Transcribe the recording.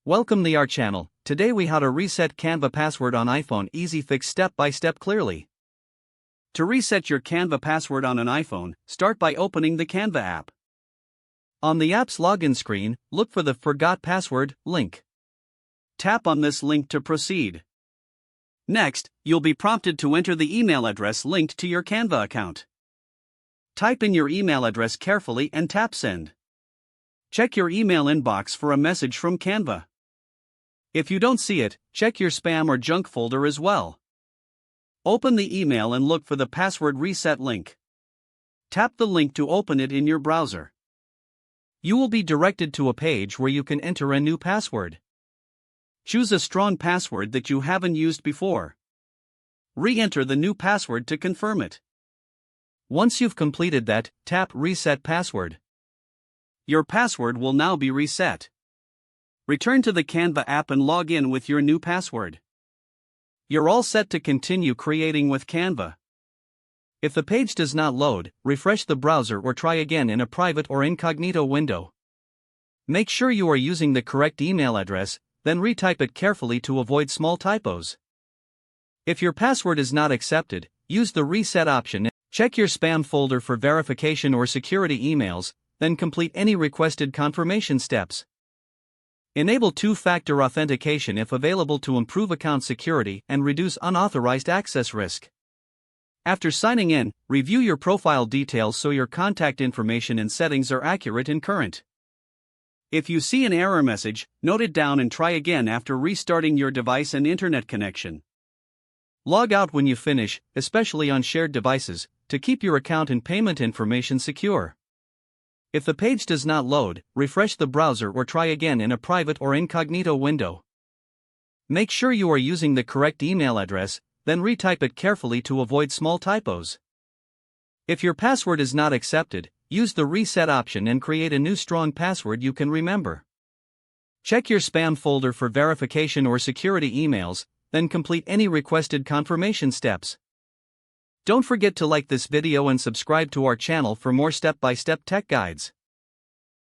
Welcome to our channel. Today we how to reset Canva password on iPhone. Easy fix step by step clearly. To reset your Canva password on an iPhone, start by opening the Canva app. On the app's login screen, look for the Forgot Password link. Tap on this link to proceed. Next, you'll be prompted to enter the email address linked to your Canva account. Type in your email address carefully and tap Send. Check your email inbox for a message from Canva. If you don't see it, check your spam or junk folder as well. Open the email and look for the password reset link. Tap the link to open it in your browser. You will be directed to a page where you can enter a new password. Choose a strong password that you haven't used before. Re-enter the new password to confirm it. Once you've completed that, tap Reset Password. Your password will now be reset. Return to the Canva app and log in with your new password. You're all set to continue creating with Canva. If the page does not load, refresh the browser or try again in a private or incognito window. Make sure you are using the correct email address, then retype it carefully to avoid small typos. If your password is not accepted, use the reset option. Check your spam folder for verification or security emails, then complete any requested confirmation steps. Enable two-factor authentication if available to improve account security and reduce unauthorized access risk. After signing in, review your profile details so your contact information and settings are accurate and current. If you see an error message, note it down and try again after restarting your device and internet connection. Log out when you finish, especially on shared devices, to keep your account and payment information secure. If the page does not load, refresh the browser or try again in a private or incognito window. Make sure you are using the correct email address, then retype it carefully to avoid small typos. If your password is not accepted, use the reset option and create a new strong password you can remember. Check your spam folder for verification or security emails, then complete any requested confirmation steps. Don't forget to like this video and subscribe to our channel for more step-by-step tech guides.